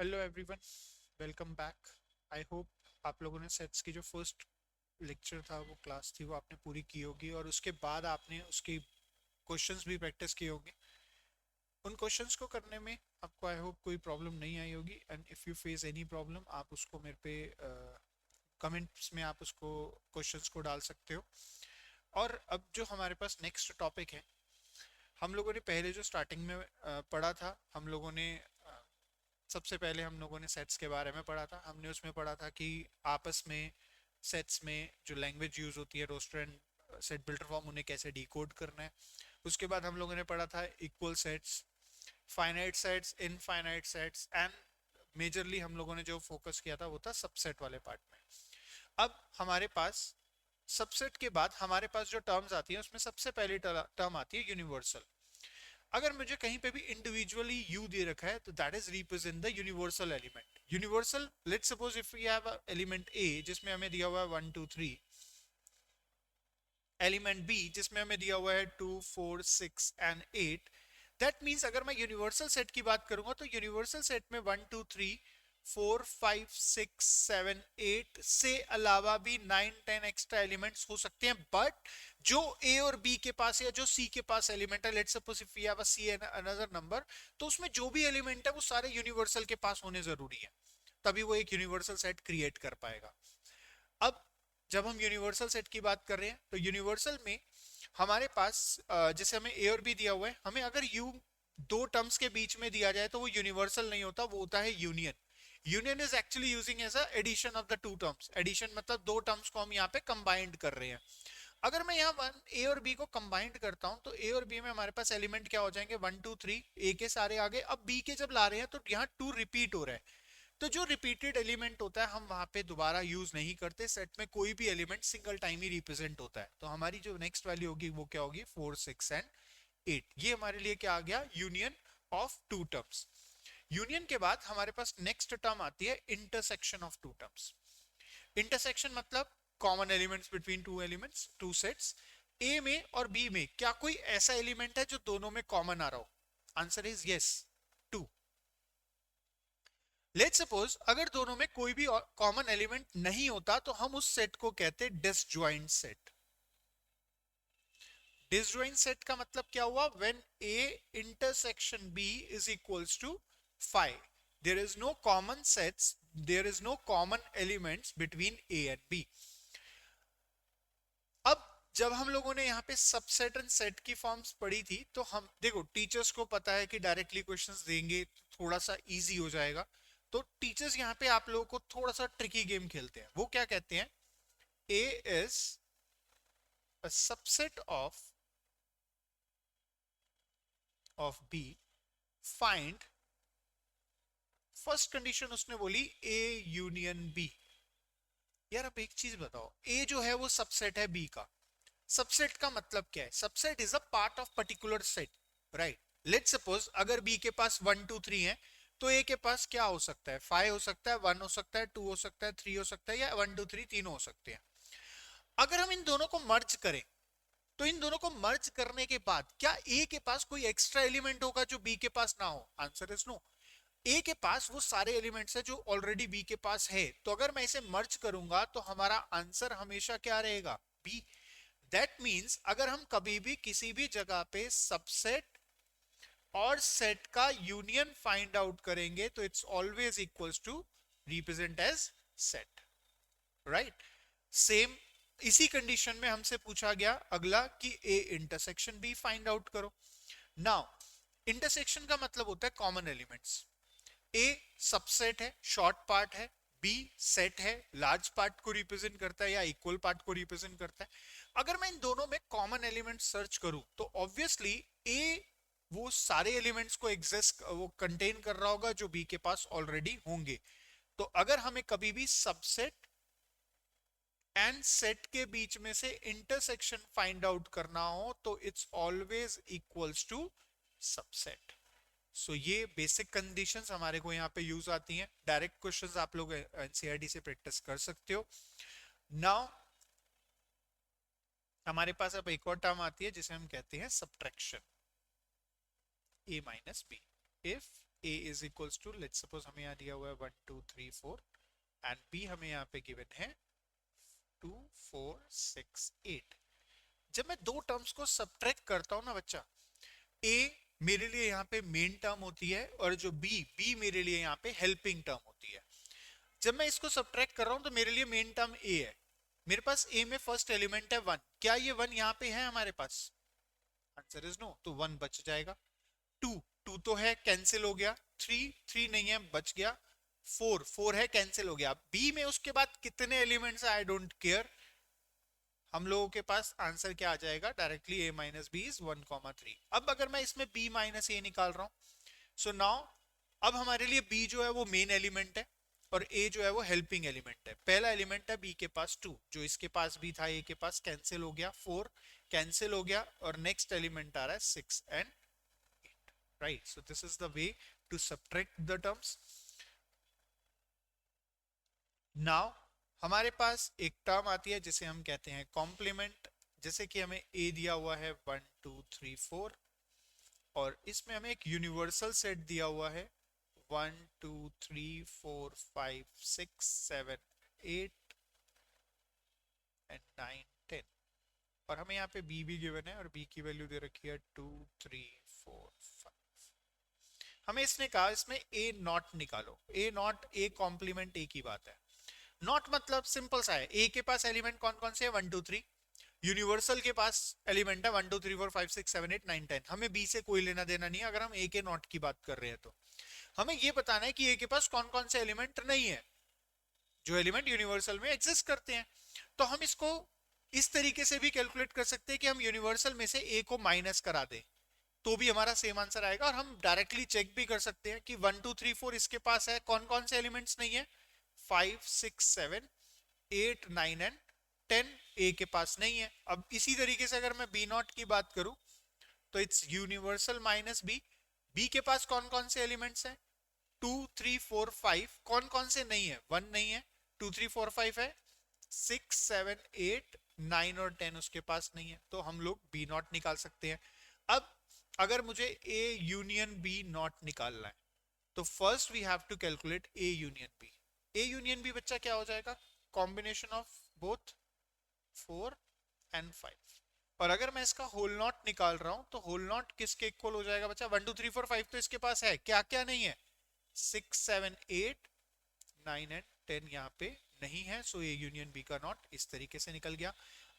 Hello everyone, welcome back. I hope आप लोगों ने सेट्स की जो फर्स्ट लेक्चर था, वो क्लास थी, वो आपने पूरी की होगी और उसके बाद आपने उसकी क्वेश्चंस भी प्रैक्टिस किए होंगे। उन क्वेश्चंस को करने में आपको आई होप कोई प्रॉब्लम नहीं आई होगी, and if you face any problem आप उसको मेरे पे कमेंट्स में आप उसको क्वेश्चंस को डाल सकते हो। और अब जो हमारे पास नेक्स्ट टॉपिक है, हम लोगों ने पहले जो स्टार्टिंग में पढ़ा था, हम लोगों ने सबसे पहले हम लोगों ने सेट्स के बारे में पढ़ा था। हमने उसमें पढ़ा था कि आपस में सेट्स में जो लैंग्वेज यूज होती है, roster and set builder form, उन्हें कैसे डिकोड करना है। उसके बाद हम लोगों ने पढ़ा था equal sets, finite sets, infinite sets, and majorly हम लोगों ने जो फोकस किया था वो था सबसेट वाले पार्ट में। अब हमारे पास सबसेट के बाद हमारे पास जो टर्म्स आती हैं, उसमें सबसे पहली टर्म आती है यूनिवर्सल। अगर मुझे कहीं पे भी इंडिविजुअली यू दे रखा है तो that is represent the universal element. Universal, let's suppose if we have element A जिसमें हमें दिया हुआ है 1 2 3, एलिमेंट बी जिसमें हमें दिया हुआ है 2 4 6 एंड 8। दैट मीन्स अगर मैं यूनिवर्सल सेट की बात करूंगा तो यूनिवर्सल सेट में 1 2 3 4 5 6 7 8 से अलावा भी 9 10 एक्स्ट्रा एलिमेंट्स हो सकते हैं। बट जो ए और बी के पास या जो सी के पास एलिमेंट है, let's suppose if we have a C and another number, तो उसमें जो भी एलिमेंट है वो सारे यूनिवर्सल के पास होने जरूरी है, तभी वो एक यूनिवर्सल सेट क्रिएट कर पाएगा। अब जब हम यूनिवर्सल सेट की बात कर रहे हैं तो यूनिवर्सल में हमारे पास जैसे हमें ए और बी दिया हुआ है, हमें अगर यू दो टर्म्स के बीच में दिया जाए तो वो यूनिवर्सल नहीं होता, वो होता है union. Union is actually using as a addition of the two terms. Addition मतलब दो टर्म्स को हम यहाँ पे कंबाइंड कर रहे हैं। अगर मैं यहाँ वन ए और बी को कंबाइंड करता हूँ तो ए और बी में हमारे पास एलिमेंट क्या हो जाएंगे, 1 2 3, ए के सारे आगे। अब बी के जब ला रहे हैं तो यहाँ टू रिपीट हो रहा है, तो जो रिपीटेड एलिमेंट होता है हम वहां पे दोबारा यूज नहीं करते। सेट में कोई भी एलिमेंट सिंगल टाइम ही रिप्रेजेंट होता है, तो हमारी जो नेक्स्ट वैल्यू होगी वो क्या होगी, 4 6 एंड 8। ये हमारे लिए क्या आ गया, union of two terms. Union के बाद हमारे पास नेक्स्ट टर्म आती है intersection of two terms. Intersection मतलब common elements between two elements, two sets. A में और बी में क्या कोई ऐसा एलिमेंट है जो दोनों में कॉमन आ रहा हो? Answer is yes, two. Let's suppose अगर दोनों में कोई भी कॉमन एलिमेंट नहीं होता तो हम उस सेट को कहते हैं डिसजॉइंट सेट। डिसजॉइंट सेट का मतलब क्या हुआ, when A intersection B is equals to 5, there is no common sets, there is no common elements between A and B. अब जब हम लोगों ने यहाँ पे सबसेट एंड सेट की फॉर्म्स पढ़ी थी तो हम देखो, टीचर्स को पता है कि डायरेक्टली क्वेश्चंस देंगे तो थोड़ा सा इजी हो जाएगा। तो टीचर्स यहाँ पे आप लोगों को थोड़ा सा ट्रिकी गेम खेलते हैं। वो क्या कहते हैं, A is a subset of B, find. First condition उसने बोली ए यूनियन बी। यार अब एक चीज बताओ, ए जो है वो सबसेट है बी का। सबसेट का मतलब क्या है, subset is a part of particular set, right. Let's suppose अगर बी के पास 1 2 3 है तो ए के पास क्या हो सकता है, 5 हो सकता है, 1 हो सकता है, 2 हो सकता है, 3 हो सकता है, या 1 2 3 तीनों हो सकते हैं। अगर हम इन दोनों को मर्ज करें तो इन दोनों को मर्ज करने के बाद क्या ए के पास कोई एक्स्ट्रा एलिमेंट होगा जो बी के पास ना हो? Answer is no. ए के पास वो सारे एलिमेंट्स है जो ऑलरेडी बी के पास है, तो अगर मैं इसे मर्ज करूंगा तो हमारा आंसर हमेशा क्या रहेगा, बी। दैट मीन्स अगर हम कभी भी किसी भी जगह पे सबसेट और सेट का यूनियन फाइंड आउट करेंगे तो it's always equals to represent as set, right. Same इसी कंडीशन में हमसे पूछा गया अगला कि A intersection B find out करो। नाउ इंटरसेक्शन का मतलब होता है कॉमन एलिमेंट्स। ए सबसेट है, शॉर्ट पार्ट है, बी सेट है, लार्ज पार्ट को रिप्रेजेंट करता है या इक्वल पार्ट को रिप्रेजेंट करता है। अगर मैं इन दोनों में कॉमन एलिमेंट सर्च करूं तो ऑब्वियसली ए वो सारे एलिमेंट्स को एग्जिस्ट वो कंटेन कर रहा होगा जो बी के पास ऑलरेडी होंगे। तो अगर हमें कभी भी सबसेट एंड सेट के बीच में से इंटरसेक्शन फाइंड आउट करना हो तो it's always equals to subset. So ये बेसिक कंडीशंस हमारे को यहाँ पे यूज आती हैं। डायरेक्ट क्वेश्चंस आप लोग एनसीईआरटी से प्रैक्टिस कर सकते हो। नाउ हमारे पास अब एक और टर्म आती है जिसे हम कहते हैं subtraction, A minus B. If a is equals to, let's suppose हमें यहाँ दिया हुआ है 1 2 3 4 एंड b हमें यहाँ पे गिवन है 2 4 6 8। जब मैं दो टर्म्स को सब्ट्रैक्ट करता हूँ ना बच्चा, a मेरे लिए यहाँ पे मेन टर्म होती है और जो b मेरे लिए यहाँ पे हेल्पिंग टर्म होती है। जब मैं इसको सब्ट्रैक्ट कर रहा हूँ तो मेरे लिए मेन टर्म a है, मेरे पास a में फर्स्ट एलिमेंट है 1, क्या ये 1 यहाँ पे है हमारे पास? आंसर इज नो, तो 1 बच जाएगा। 2 2 तो है, कैंसिल हो गया। 3 3 नहीं है, बच गया। 4 4 है, कैंसिल हो गया। b में उसके बाद कितने एलिमेंट्स आई डोंट केयर, हम लोगों के पास आंसर क्या आ जाएगा directly, a minus B is 1,3। अब अगर मैं इसमें b माइनस ए निकाल रहा हूं, सो नाउ अब हमारे लिए b जो है वो मेन एलिमेंट है और a जो है वो हेल्पिंग एलिमेंट है। पहला एलिमेंट है b के पास 2, जो इसके पास भी था a के पास, कैंसिल हो गया। 4 कैंसिल हो गया और नेक्स्ट एलिमेंट आ रहा है 6 and 8, right. So this is the way to subtract the terms. Now हमारे पास एक टर्म आती है जिसे हम कहते हैं कॉम्प्लीमेंट। जैसे कि हमें a दिया हुआ है 1 2 3 4 और इसमें हमें एक यूनिवर्सल सेट दिया हुआ है 1 2 3 4 5 6 7 8 एंड 9 10 और हमें यहाँ पे b भी गिवन है और b की वैल्यू दे रखी है 2 3 4 5। हमें इसने कहा इसमें a नॉट निकालो, a not a complement a की बात है। नॉट मतलब सिंपल सा है, ए के पास एलिमेंट कौन कौन से है 1 2 3, यूनिवर्सल के पास एलिमेंट है 1 2 3 4 5 6 7 8 9 10। हमें बी से कोई लेना देना नहीं है अगर हम ए के नॉट की बात कर रहे हैं तो। हमें ये बताना है कि ए के पास कौन कौन से एलिमेंट नहीं है जो एलिमेंट यूनिवर्सल में एग्जिस्ट करते हैं। तो हम इसको इस तरीके से भी कैलकुलेट कर सकते हैं कि हम यूनिवर्सल में से ए को माइनस करा दें तो भी हमारा सेम आंसर आएगा। और हम डायरेक्टली चेक भी कर सकते हैं कि 1 2 3 4 इसके पास है, कौन कौन से एलिमेंट्स नहीं है, 5 6 7 8 9 एंड 10 ए के पास नहीं है। अब इसी तरीके से अगर मैं बी नॉट की बात करूं तो it's universal minus B. B के पास कौन कौन से एलिमेंट्स हैं 2 3 4 5, कौन कौन से नहीं है 1 नहीं है, 2 3 4 5 है, 6 7 8 9 और 10 उसके पास नहीं है, तो हम लोग बी नॉट निकाल सकते हैं। अब अगर मुझे ए यूनियन बी नॉट निकालना है तो first we have to calculate A union B. A union B बच्चा क्या हो जाएगा, कॉम्बिनेशन ऑफ बोथ 4 एंड 5। और अगर मैं इसका होल नॉट निकाल रहा हूं तो होल नॉट किसके इक्वल हो जाएगा बच्चा, 1 2 3 4 5 तो इसके पास है, क्या क्या नहीं है, 6 7 8 9 एंड 10 यहाँ पे नहीं है। सो ए यूनियन बी का नॉट इस तरीके से निकल गया।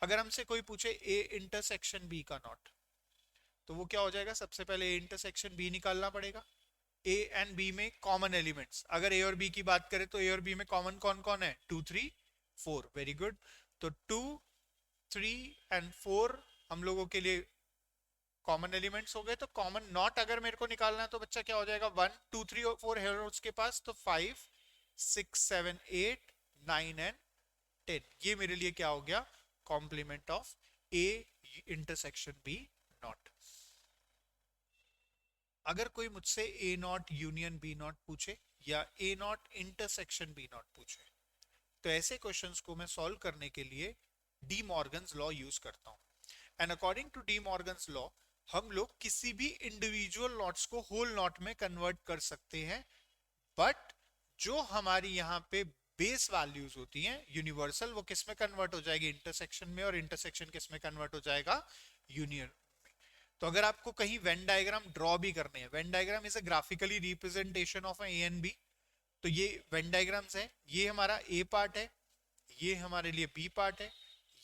अगर हमसे कोई पूछे ए इंटरसेक्शन बी का नॉट तो वो क्या हो जाएगा, सबसे पहले ए इंटरसेक्शन बी निकालना पड़ेगा। ए एंड बी में कॉमन एलिमेंट्स, अगर ए और बी की बात करें तो ए और बी में कॉमन कौन कौन है 2 3 4, वेरी गुड। तो 2 3 एंड 4 हम लोगों के लिए कॉमन एलिमेंट्स हो गए। तो कॉमन नॉट अगर मेरे को निकालना है तो बच्चा क्या हो जाएगा, 1 2 3 और 4 है उसके पास, तो 5 6 7 8 9 एंड 10 ये मेरे लिए क्या हो गया, complement of A intersection B not. अगर कोई मुझसे A not union B not पूछे या A not intersection B not पूछे तो ऐसे क्वेश्चंस को मैं सॉल्व करने के लिए डी मॉर्गन्स लॉ यूज करता हूं। And according to De Morgan's law हम लोग किसी भी इंडिविजुअल नॉट्स को होल नॉट में कन्वर्ट कर सकते हैं, बट जो हमारी यहाँ पे बेस वैल्यूज होती हैं यूनिवर्सल, वो किस में कन्वर्ट हो जाएगी, इंटरसेक्शन में, और इंटरसेक्शन किस में कन्वर्ट हो जाएगा, यूनियन। तो अगर आपको कहीं वेन डायग्राम ड्रॉ भी करने हैं, Venn diagram is a graphically representation of A and B, तो ये वेन डायग्राम्स है, ये हमारा ए पार्ट है, ये हमारे लिए बी पार्ट है,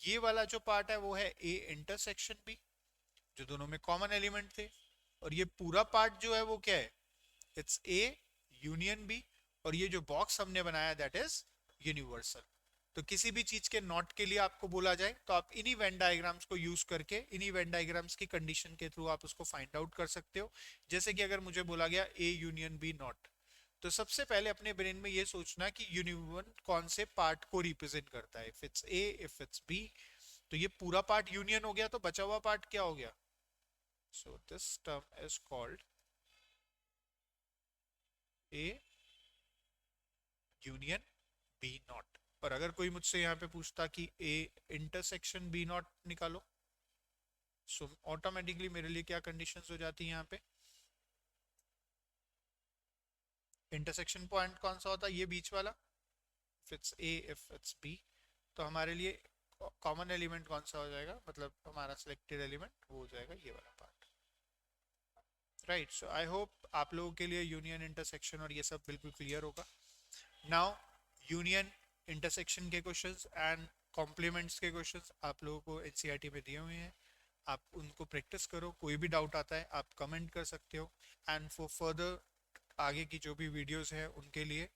ये वाला जो पार्ट है वो है ए इंटरसेक्शन बी जो दोनों में कॉमन एलिमेंट थे, और ये पूरा पार्ट जो है वो क्या है, इट्स ए यूनियन बी, और ये जो बॉक्स हमने बनाया दैट इज यूनिवर्सल। तो किसी भी चीज के नॉट के लिए आपको बोला जाए तो आप इन्हीं वेन डायग्राम्स को यूज करके, इन्हीं वेन डायग्राम्स की कंडीशन के थ्रू आप उसको फाइंड आउट कर सकते हो। जैसे कि अगर मुझे बोला गया ए यूनियन बी नॉट, तो सबसे पहले अपने ब्रेन में ये सोचना कि यूनियन कौन से पार्ट को रिप्रेजेंट करता है, if it's A if it's B, तो ये पूरा पार्ट यूनियन हो गया, तो बचा हुआ पार्ट क्या हो गया, so this term is called A union B not. पर अगर कोई मुझसे यहाँ पे पूछता कि ए इंटरसेक्शन बी नॉट निकालो, सो ऑटोमेटिकली मेरे लिए क्या कंडीशंस हो जाती है यहाँ पे, इंटरसेक्शन पॉइंट कौन सा होता है? ये बीच वाला, if it's A if it's B, तो हमारे लिए कॉमन एलिमेंट कौन सा हो जाएगा, मतलब हमारा सिलेक्टेड एलिमेंट वो हो जाएगा ये वाला part, right. So I hope आप लोगों के लिए यूनियन, इंटरसेक्शन और ये सब बिल्कुल क्लियर होगा। नाउ यूनियन, इंटरसेक्शन के क्वेश्चंस एंड कॉम्प्लीमेंट्स के क्वेश्चंस आप लोगों को एनसीईआरटी में दिए हुए हैं, आप उनको प्रैक्टिस करो। कोई भी डाउट आता है आप कमेंट कर सकते हो। एंड फॉर फर्दर आगे की जो भी वीडियोस है उनके लिए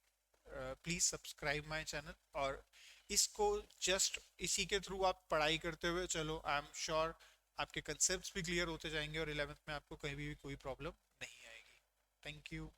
प्लीज़ सब्सक्राइब माय चैनल। और इसको जस्ट इसी के थ्रू आप पढ़ाई करते हुए चलो, आई एम श्योर आपके कंसेप्ट्स भी क्लियर होते जाएंगे और 11th में आपको कहीं भी कोई प्रॉब्लम नहीं आएगी। Thank you.